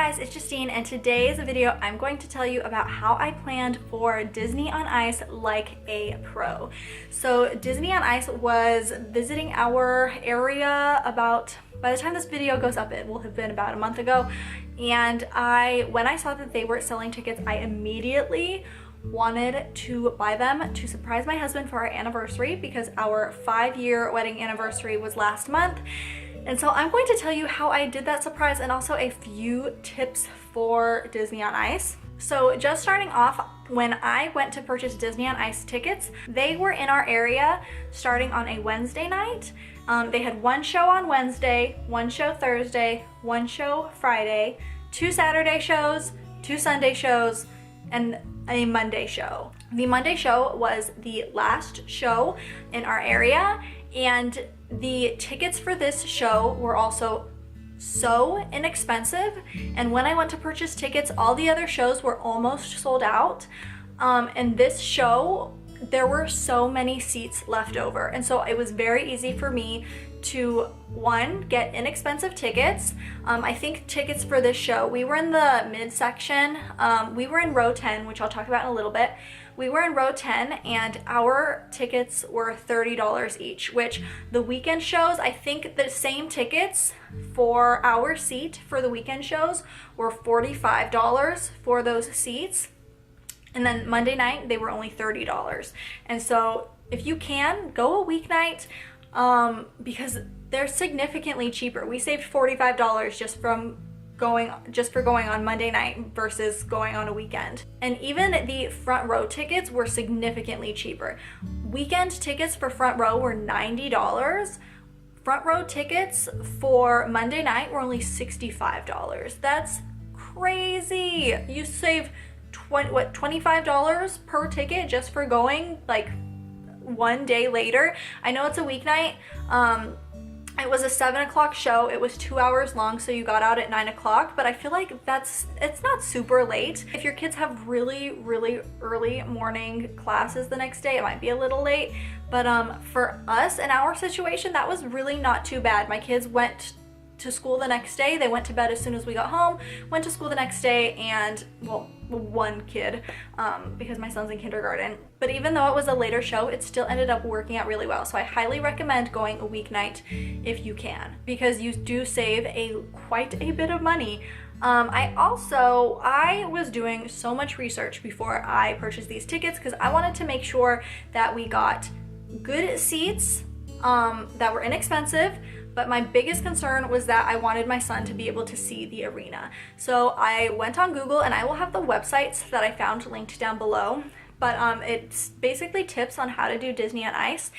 guys, it's Justine, and today's video I'm going to tell you about how I planned for Disney on Ice like a pro. So Disney on Ice was visiting our area about, by the time this video goes up, it will have been about a month ago, and when I saw that they were selling tickets, I immediately wanted to buy them to surprise my husband for our anniversary, because our 5-year wedding anniversary was last month. And so I'm going to tell you how I did that surprise and also a few tips for Disney on Ice. So just starting off, when I went to purchase Disney on Ice tickets, they were in our area starting on a Wednesday night. They had one show on Wednesday, one show Thursday, one show Friday, 2 Saturday shows, 2 Sunday shows, and a Monday show. The Monday show was the last show in our area, and the tickets for this show were also so inexpensive, and when I went to purchase tickets, all the other shows were almost sold out, and this show, there were so many seats left over, and so it was very easy for me to, one, get inexpensive tickets. I think tickets for this show, we were in the midsection, we were in row 10, which I'll talk about in a little bit. We were in row 10 and our tickets were $30 each, which the weekend shows, I think the same tickets for our seat for the weekend shows were $45 for those seats. And then Monday night, they were only $30. And so if you can, go a weeknight, because they're significantly cheaper. We saved $45 just for going on Monday night versus going on a weekend. And even the front row tickets were significantly cheaper. Weekend tickets for front row were $90. Front row tickets for Monday night were only $65. That's crazy. You save $25 per ticket just for going like one day later. I know it's a weeknight. It was a 7 o'clock show. It was 2 hours long, so you got out at 9 o'clock, but I feel like it's not super late. If your kids have really early morning classes the next day, it might be a little late, but for us in our situation, that was really not too bad. My kids went to school the next day. They went to bed as soon as we got home, went to school the next day, and well, one kid, because my son's in kindergarten. But even though it was a later show, it still ended up working out really well. So I highly recommend going a weeknight if you can, because you do save quite a bit of money. I was doing so much research before I purchased these tickets, because I wanted to make sure that we got good seats that were inexpensive. But my biggest concern was that I wanted my son to be able to see the arena. So I went on Google, and I will have the websites that I found linked down below. But it's basically tips on how to do Disney on Ice.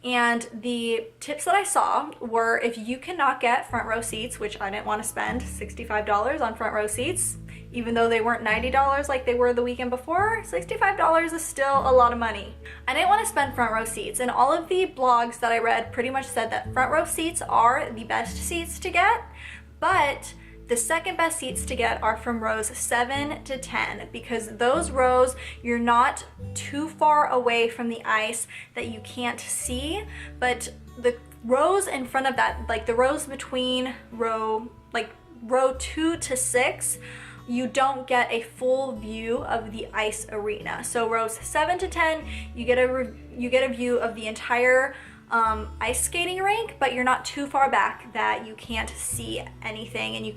And the tips that I saw were, if you cannot get front row seats, which I didn't want to spend $65 on front row seats, even though they weren't $90 like they were the weekend before, $65 is still a lot of money. I didn't want to spend front row seats, and all of the blogs that I read pretty much said that front row seats are the best seats to get, but the second best seats to get are from rows 7 to 10, because those rows, you're not too far away from the ice that you can't see, but the rows in front of that, like the rows between row 2 to 6, you don't get a full view of the ice arena. So rows 7 to 10, you get a view of the entire ice skating rink, but you're not too far back that you can't see anything, and you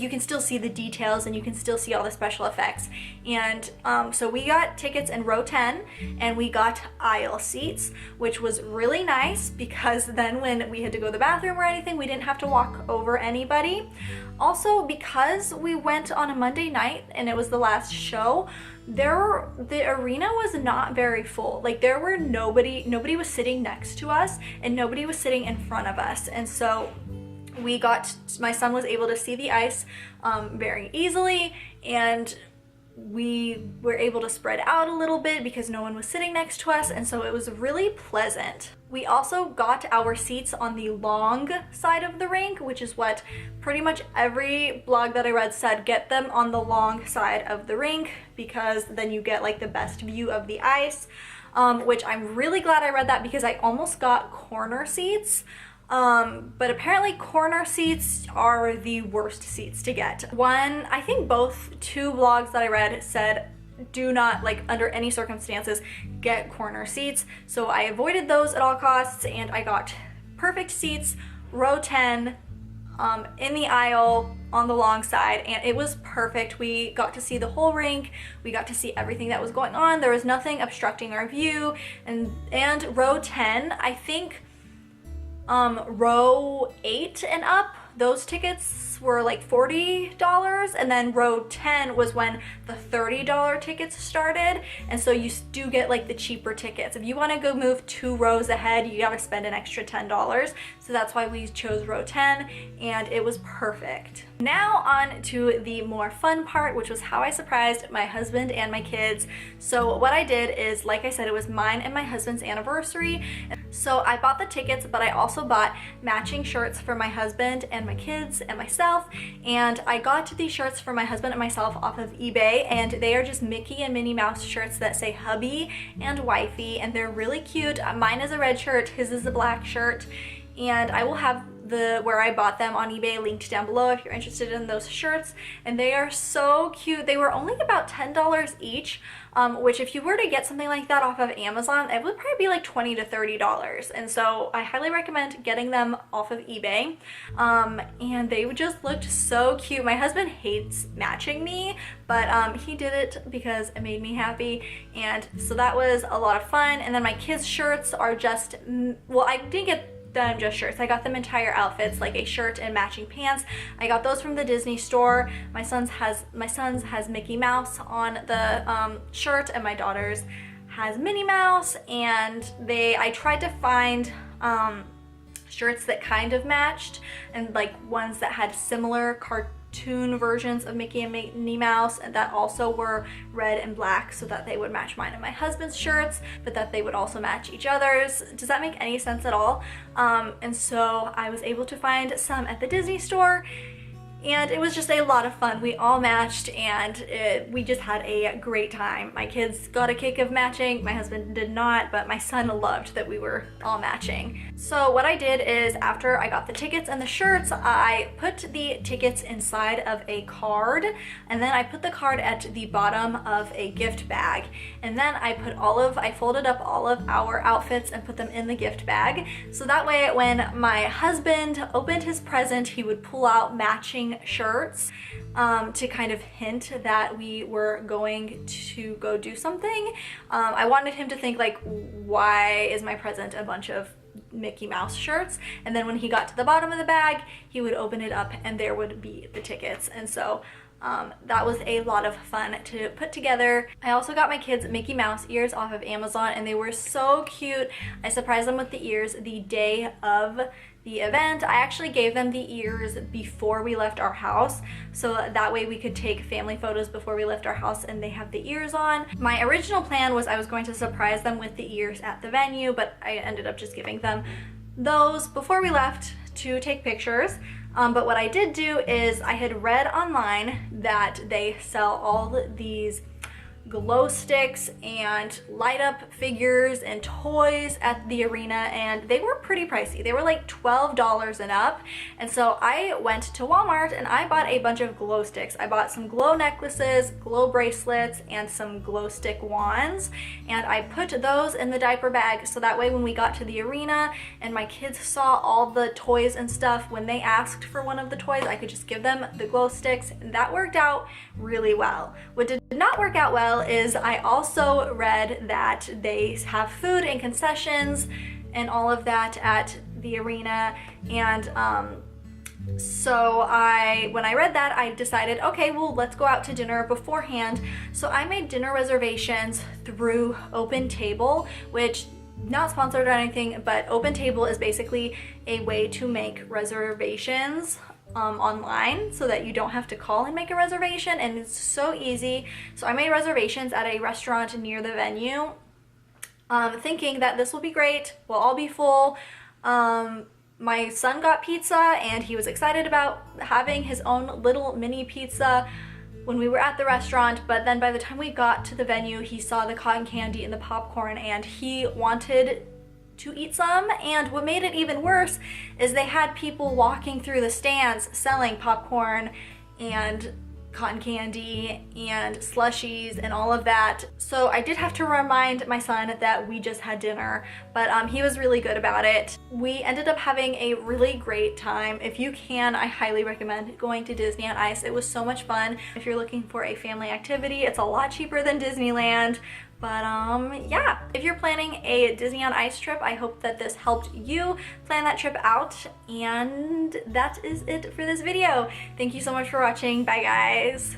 can still see the details, and you can still see all the special effects. And so we got tickets in row 10, and we got aisle seats, which was really nice, because then when we had to go to the bathroom or anything, we didn't have to walk over anybody. Also, because we went on a Monday night and it was the last show, the arena was not very full. Like, there were nobody was sitting next to us, and nobody was sitting in front of us. And so my son was able to see the ice very easily, and we were able to spread out a little bit because no one was sitting next to us, and so it was really pleasant. We also got our seats on the long side of the rink, which is what pretty much every blog that I read said, get them on the long side of the rink, because then you get like the best view of the ice, which I'm really glad I read that, because I almost got corner seats But apparently corner seats are the worst seats to get. I think two blogs that I read said do not, like, under any circumstances, get corner seats. So I avoided those at all costs, and I got perfect seats, row 10, in the aisle on the long side, and it was perfect. We got to see the whole rink. We got to see everything that was going on. There was nothing obstructing our view. And row 10, I think, row 8 and up, those tickets were like $40, and then row 10 was when the $30 tickets started, and so you do get like the cheaper tickets. If you want to go move 2 rows ahead, you gotta spend an extra $10, so that's why we chose row 10, and it was perfect. Now on to the more fun part, which was how I surprised my husband and my kids. So what I did is, like I said, it was mine and my husband's anniversary. So I bought the tickets, but I also bought matching shirts for my husband and my kids and myself. And I got these shirts for my husband and myself off of eBay, and they are just Mickey and Minnie Mouse shirts that say hubby and wifey, and they're really cute. Mine is a red shirt, his is a black shirt, and I will have where I bought them on eBay linked down below if you're interested in those shirts. And they are so cute. They were only about $10 each, which if you were to get something like that off of Amazon, it would probably be like $20 to $30. And so I highly recommend getting them off of eBay. And they just looked so cute. My husband hates matching me, but he did it because it made me happy, and so that was a lot of fun. And then my kids' shirts are just, well, I didn't get them just shirts. I got them entire outfits, like a shirt and matching pants. I got those from the Disney store. My son's has Mickey Mouse on the shirt, and my daughter's has Minnie Mouse. And I tried to find shirts that kind of matched, and like ones that had similar cartoon versions of Mickey and Minnie Mouse, and that also were red and black, so that they would match mine and my husband's shirts, but that they would also match each other's. Does that make any sense at all? And so I was able to find some at the Disney store, and it was just a lot of fun. We all matched, and we just had a great time. My kids got a kick of matching. My husband did not, but my son loved that we were all matching. So what I did is, after I got the tickets and the shirts, I put the tickets inside of a card, and then I put the card at the bottom of a gift bag. And then I folded up all of our outfits and put them in the gift bag. So that way, when my husband opened his present, he would pull out matching shirts to kind of hint that we were going to go do something. I wanted him to think, like, why is my present a bunch of Mickey Mouse shirts? And then when he got to the bottom of the bag, he would open it up and there would be the tickets. And so that was a lot of fun to put together. I also got my kids Mickey Mouse ears off of Amazon, and they were so cute. I surprised them with the ears the day of the event. I actually gave them the ears before we left our house, so that way we could take family photos before we left our house and they have the ears on. My original plan was I was going to surprise them with the ears at the venue, but I ended up just giving them those before we left to take pictures. But what I did do is, I had read online that they sell all these glow sticks and light up figures and toys at the arena, and they were pretty pricey. They were like $12 and up. And so I went to Walmart and I bought a bunch of glow sticks. I bought some glow necklaces, glow bracelets, and some glow stick wands, and I put those in the diaper bag, so that way when we got to the arena and my kids saw all the toys and stuff, when they asked for one of the toys, I could just give them the glow sticks, and that worked out really well. What did not work out well is, I also read that they have food and concessions and all of that at the arena, and so when I read that, I decided, okay, well, let's go out to dinner beforehand. So I made dinner reservations through Open Table, which, not sponsored or anything, but Open Table is basically a way to make reservations online, so that you don't have to call and make a reservation, and it's so easy. So I made reservations at a restaurant near the venue, thinking that this will be great, we'll all be full. My son got pizza, and he was excited about having his own little mini pizza when we were at the restaurant, but then by the time we got to the venue, he saw the cotton candy and the popcorn, and he wanted to eat some. And what made it even worse is they had people walking through the stands selling popcorn and cotton candy and slushies and all of that. So I did have to remind my son that we just had dinner, but he was really good about it. We ended up having a really great time. If you can, I highly recommend going to Disney on Ice. It was so much fun. If you're looking for a family activity, it's a lot cheaper than Disneyland. But yeah, if you're planning a Disney on Ice trip, I hope that this helped you plan that trip out. And that is it for this video. Thank you so much for watching. Bye guys.